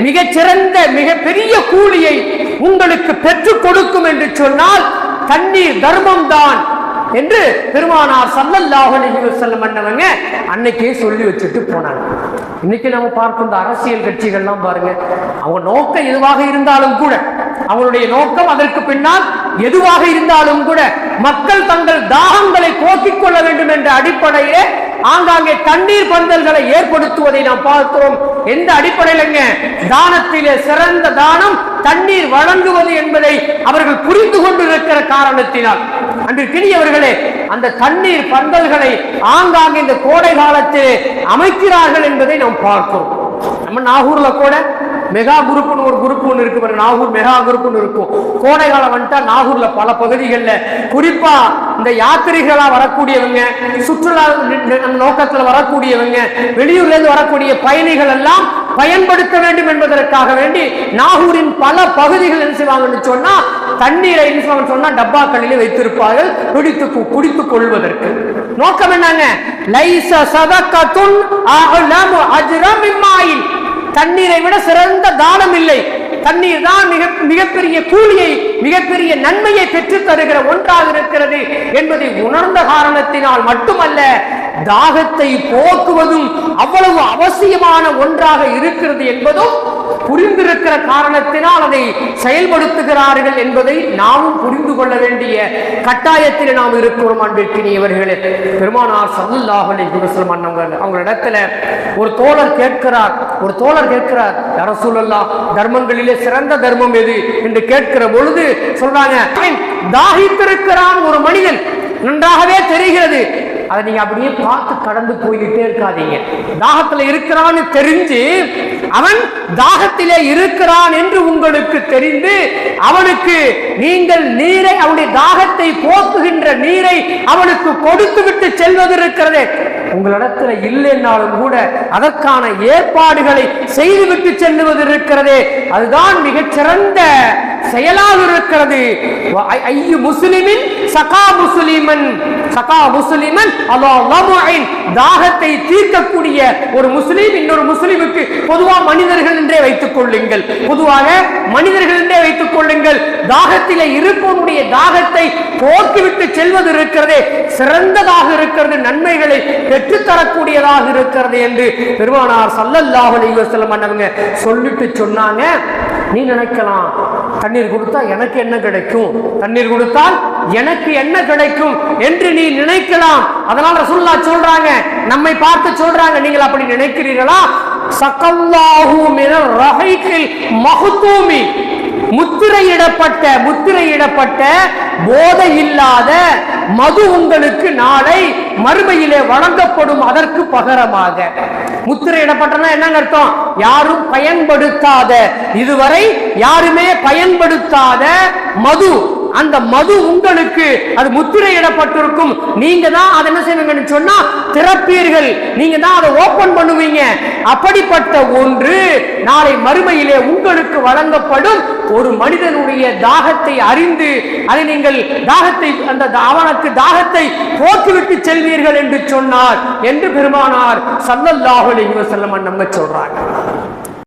மிகச்சிறந்த மிகப்பெரிய கூலியை உங்களுக்கு பெற்றுக் கொடுக்கும் என்று சொன்னால் தண்ணீர் தர்மம் தான் என்று பெருமானார் ஸல்லல்லாஹு அலைஹி வஸல்லம் அன்னவங்க அன்னைக்கே சொல்லி வச்சுட்டு போனாங்க. இன்னைக்கு நம்ம பார்க்கும் இந்த அரசியல் கட்சிகள்லாம் பாருங்க, அவங்க நோக்கம் எதுவாக இருந்தாலும் கூட, அவங்களுடைய நோக்கம் அதற்கு பின்னால் எதுவாக இருந்தாலும் கூட மக்கள் தங்கள் தாகங்களை போக்கிக் கொள்ள வேண்டும் என்ற அடிப்படையிலே ஆங்காங்கே தண்ணீர் பந்தல்களை ஏற்படுத்துவதை நாம் பார்க்கிறோம். எந்த அடிப்படையிலங்க? தானத்திலே சிறந்த தானம் தண்ணீர் வழங்குவது என்பதை அவர்கள் புரிந்து கொண்டிருக்கிற காரணத்தினால் அன்றைக்கினியவர்களே அந்த தண்ணீர் பந்தல்களை ஆங்காங்கே இந்த கோடை காலத்தில் அமைக்கிறார்கள் என்பதை நாம் பார்க்கிறோம். நம்ம நாகூர்ல கூட மெகா குரூப்னு ஒரு குரூப் ஒன்று இருக்கு பாருங்க, நாகூர் மெகா குரூப்னு இருக்கும். கோடை காலம் வந்துட்டா நாகூர்ல பல பகுதிகளில் குறிப்பா இந்த யாத்திரிகளா வரக்கூடியவங்க, சுற்றுலா நோக்கத்துல வரக்கூடியவங்க, வெளியூர்ல இருந்து வரக்கூடிய பயணிகள் எல்லாம் பயன்படுத்த வேண்டும் என்பதற்காக வேண்டி நாகூரின் பல பகுதிகள் என்ன செய்வாங்கன்னு சொன்னா தண்ணீரை என்ன செய்வாங்கன்னு சொன்னா டப்பாக்களிலே வைத்திருப்பார்கள் குடித்துக் கொள்வதற்கு. நோக்கம் என்னங்க? லைஸ சதகத்துன் அஅலமு அஜ்ரம் மிம்மாயின், தண்ணீரை விட சிறந்த தானம் இல்லை. தண்ணீர் தான் மிகப்பெரிய கூலியை மிகப்பெரிய நன்மையை பெற்று தருகிற ஒன்றாக இருக்கிறது என்பதை உணர்ந்த காரணத்தினால் மட்டுமல்ல, தாகத்தை போக்குவதும் அவ்வளவு அவசியமான ஒன்றாக இருக்கிறது என்பதும் புரிந்திருக்கிற காரணத்தினால் அதை செயல்படுத்துகிறார்கள் என்பதை நாமும் புரிந்து கொள்ள வேண்டிய கட்டாயத்தில் நாம் இருக்கிறோம். அன்பிற்கினியவர்களே, பெருமானார் ஸல்லல்லாஹு அலைஹி வஸல்லம் அவங்களிடத்துல ஒரு தோழர் கேட்கிறார், யா ரசூலல்லாஹ், தர்மங்களிலே சிறந்த தர்மம் எது என்று கேட்கிற பொழுது சொல்றாங்க, தாகித்திருக்கிறான் ஒரு மனிதன், நன்றாகவே தெரிகிறது, அதை நீங்க அப்படியே பார்த்து கடந்து போய்கிட்டே இருக்காதீங்க. தாகத்துல இருக்கிறான்னு தெரிஞ்சு அவன் தாகத்திலே இருக்கிறான் என்று உங்களுக்கு தெரிந்து அவனுக்கு நீங்கள் நீரை, அவனுடைய தாகத்தை போக்குகின்ற நீரை அவனுக்கு கொடுத்து விட்டு செல்வது இருக்கிறதே, உங்களிடத்துல இல்லைன்னாலும் கூட அதற்கான ஏற்பாடுகளை செய்துவிட்டு செல்லுவது இருக்கிறதே, அதுதான் மிகச்சிறந்த செயலாக இருக்கிறது. ஐயு முஸ்லிமின் சகா முஸ்லிமன், சகா முஸ்லிமன் தாகத்தை தீர்க்கக்கூடிய ஒரு முஸ்லிம் இன்னொரு முஸ்லிமுக்கு, பொதுவாக மனிதர்கள் என்றே வைத்துக் கொள்ளுங்கள், தாகத்திலே இருப்பவனுடைய தாகத்தை போக்கிவிட்டு செல்வது இருக்கிறதே சிறந்ததாக இருக்கிறது, நன்மைகளை பெற்றுத்தரக்கூடியதாக இருக்கிறது என்று பெருமானார் ஸல்லல்லாஹு அலைஹி வஸல்லம் அன்னவங்க சொல்லிட்டு சொன்னாங்க. நீ நினைக்கலாம், தண்ணீர் கொடுத்தா எனக்கு என்ன கிடைக்கும், தண்ணீர் கொடுத்தால் எனக்கு என்ன கிடைக்கும் என்று நீ நினைக்கலாம். அதனால ரசூலுல்லாஹ் சொல்றாங்க, நம்மை பார்த்து சொல்றாங்க, நீங்கள் அப்படி நினைக்கிறீர்களா? சகல்லாஹு மினர் ரஹீகில் மஹ்தூமி, முத்திரையிடப்பட்ட போதை இல்லாத மது உங்களுக்கு நாளை மறுமையிலே வழங்கப்படும். அதற்கு பகரமாக முத்திரையிடப்பட்டனா என்னங்க அர்த்தம்? யாரும் பயன்படுத்தாத, இதுவரை யாருமே பயன்படுத்தாத மது, அந்த மது உங்களுக்கு அது முத்திரையிடப்பட்டிருக்கும். நீங்க தான் அதை என்ன செய்வீங்கன்னு சொன்னா திறப்பீர்கள், நீங்க தான் அதை ஓபன் பண்ணுவீங்க. அப்படிப்பட்ட ஒன்று நாளை மறுமையிலே உங்களுக்கு வழங்கப்படும். ஒரு மனிதனுடைய தாகத்தை அறிந்து அதை நீங்கள் தாகத்தை அவனுக்கு தாகத்தை போக்கிவிட்டு செல்வீர்கள் என்று சொன்னார் என்று பெருமானார் ஸல்லல்லாஹு அலைஹி வஸல்லம் நம்ம சொல்றாங்க.